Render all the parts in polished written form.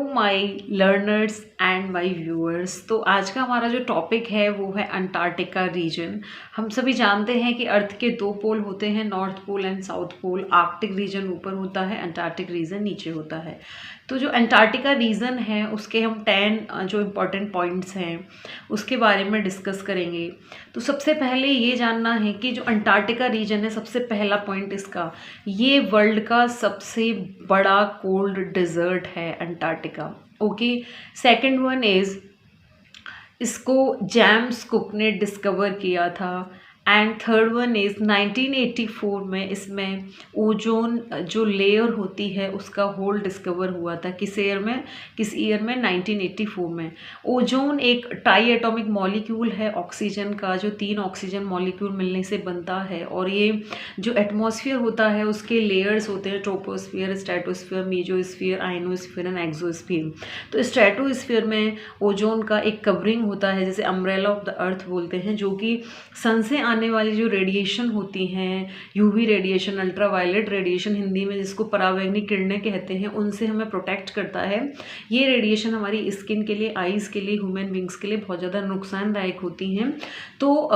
My learners and my viewers. तो आज का हमारा जो टॉपिक है वो है अंटार्कटिका रीजन। हम सभी जानते हैं कि अर्थ के दो पोल होते हैं, north pole and south pole. Arctic region ऊपर होता है, अंटार्कटिक रीजन नीचे होता है। तो जो अंटार्कटिका रीजन है उसके हम 10 जो इम्पोर्टेंट पॉइंट्स हैं उसके बारे में डिस्कस करेंगे। तो सबसे पहले ये जानना है कि जो अंटार्कटिका रीजन है, सबसे पहला पॉइंट इसका, ये वर्ल्ड का सबसे बड़ा कोल्ड डिजर्ट है Antarctica. Okay, second one is, इसको जेम्स कुक ने डिस्कवर किया था। एंड थर्ड वन इज़ 1984 में इसमें ओजोन जो लेयर होती है उसका होल डिस्कवर हुआ था। किस ईयर में 1984 में। ओजोन एक ट्राई एटॉमिक मॉलिक्यूल है ऑक्सीजन का, जो 3 ऑक्सीजन मॉलिक्यूल मिलने से बनता है। और ये जो एटमॉस्फेयर होता है उसके लेयर्स होते हैं, troposphere, stratosphere, mesosphere, ionosphere and exosphere. तो स्ट्रेटोस्फियर में ओजोन का एक कवरिंग होता है, जैसे अम्ब्रेला ऑफ द अर्थ बोलते हैं, जो कि सन से आने वाली जो रेडिएशन होती हैं, UV radiation, ultraviolet radiation Hindi में जिसको परावैंगनिक किरणें कहते हैं, उनसे हमें प्रोटेक्ट करता है। ये रेडिएशन हमारी स्किन के लिए, आईज़ के लिए, ह्यूमन बींग्स के लिए बहुत ज़्यादा नुकसानदायक होती हैं। तो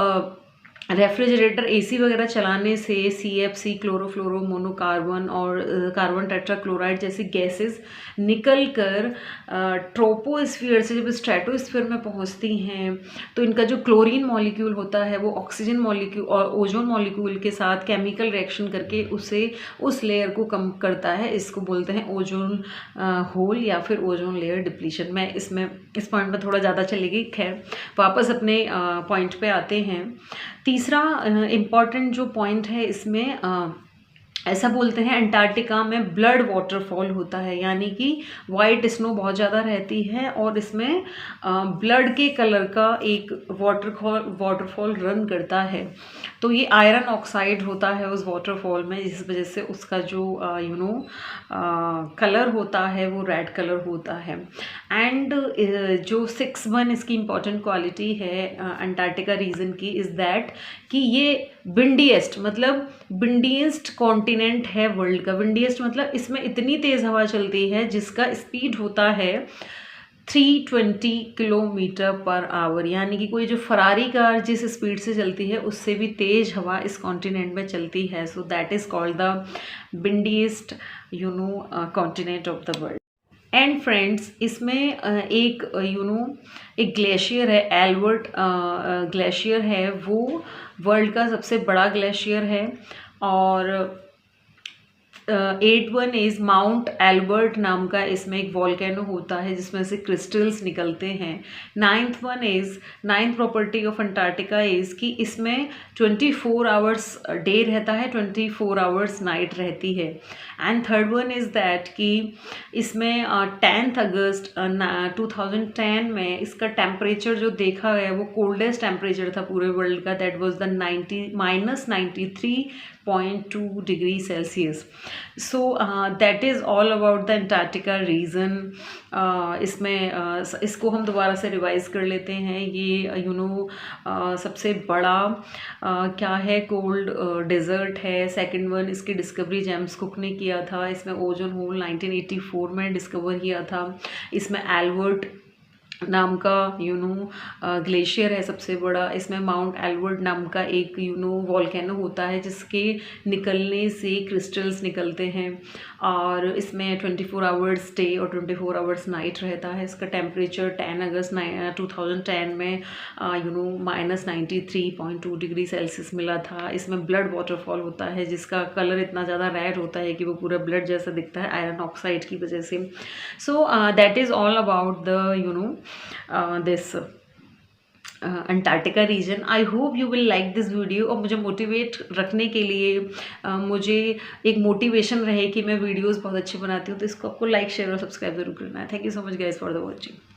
रेफ्रिजरेटर, एसी वगैरह चलाने से CFC, क्लोरोफ्लोरो मोनोकार्बन और कार्बन टेट्राक्लोराइड जैसी गैसेस निकल कर ट्रोपोस्फियर से जब स्ट्रेटोस्फियर में पहुंचती हैं तो इनका जो क्लोरीन मॉलिक्यूल होता है वो ऑक्सीजन मॉलिक्यूल और ओजोन मॉलिक्यूल के साथ केमिकल रिएक्शन करके उसे उस लेयर को कम करता है। इसको बोलते हैं ओजोन होल या फिर ओजोन लेयर डिप्लीशन। मैं इस पॉइंट पर थोड़ा ज़्यादा चलेगी, खैर वापस अपने पॉइंट पे आते हैं। तीसरा इम्पॉर्टेंट जो पॉइंट है इसमें, ऐसा बोलते हैं अंटार्कटिका में ब्लड वाटरफॉल होता है, यानी कि वाइट स्नो बहुत ज़्यादा रहती है और इसमें ब्लड के कलर का एक वाटरफॉल रन करता है। तो ये आयरन ऑक्साइड होता है उस वाटरफॉल में, जिस वजह से उसका जो कलर होता है वो रेड कलर होता है। एंड जो 6th इसकी इम्पॉर्टेंट क्वालिटी है अंटार्कटिका रीजन की इज़ दैट कि ये विंडीएस्ट, मतलब विंडीएस्ट कॉन्टिनेंट है वर्ल्ड का। विंडीएस्ट मतलब इसमें इतनी तेज़ हवा चलती है जिसका स्पीड होता है 320 किलोमीटर पर आवर, यानी कि कोई जो फरारी कार जिस स्पीड से चलती है उससे भी तेज़ हवा इस कॉन्टिनेंट में चलती है। So that is called the windiest continent of the world. And friends, इसमें एक ग्लेशियर है, एल्बर्ट ग्लेशियर है, वो वर्ल्ड का सबसे बड़ा ग्लेशियर है। और 8th one is Mount Elbert नाम का इसमें एक वॉल्केनो होता है जिसमें से क्रिस्टल्स निकलते हैं। 9th one is, 9th property of Antarctica is कि इसमें 24 आवर्स डे रहता है, 24 आवर्स नाइट रहती है। And 3rd one is that कि इसमें 10th अगस्त 2010 में इसका टेम्परेचर जो देखा गया वो कोल्डेस्ट टेम्परेचर था पूरे वर्ल्ड का, that was the -93.2 degree Celsius. So that is all about the Antarctica region. इसको हम दोबारा से रिवाइज कर लेते हैं। ये सबसे बड़ा क्या है, कोल्ड डेजर्ट है। सेकंड वन, इसकी डिस्कवरी जेम्स कुक ने किया था। इसमें ओजोन होल 1984 में डिस्कवर किया था। इसमें एल्बर्ट नाम का ग्लेशियर है सबसे बड़ा। इसमें माउंट एल्बर्ट नाम का एक वॉल्केनो होता है जिसके निकलने से क्रिस्टल्स निकलते हैं। और इसमें 24 आवर्स डे और 24 आवर्स नाइट रहता है। इसका टेम्परेचर 10 अगस्त 2010 में -93.2 डिग्री सेल्सियस मिला था। इसमें ब्लड वाटरफॉल होता है जिसका कलर इतना ज़्यादा रेड होता है कि वो पूरा ब्लड जैसा दिखता है आयरन ऑक्साइड की वजह से। So that is all about the this Antarctica region. I hope you will like this video. और मुझे मोटिवेट रखने के लिए मुझे एक मोटिवेशन रहे कि मैं वीडियोस बहुत अच्छे बनाती हूँ, तो इसको आपको लाइक, शेयर और सब्सक्राइब जरूर करना है। Thank you so much guys for the watching.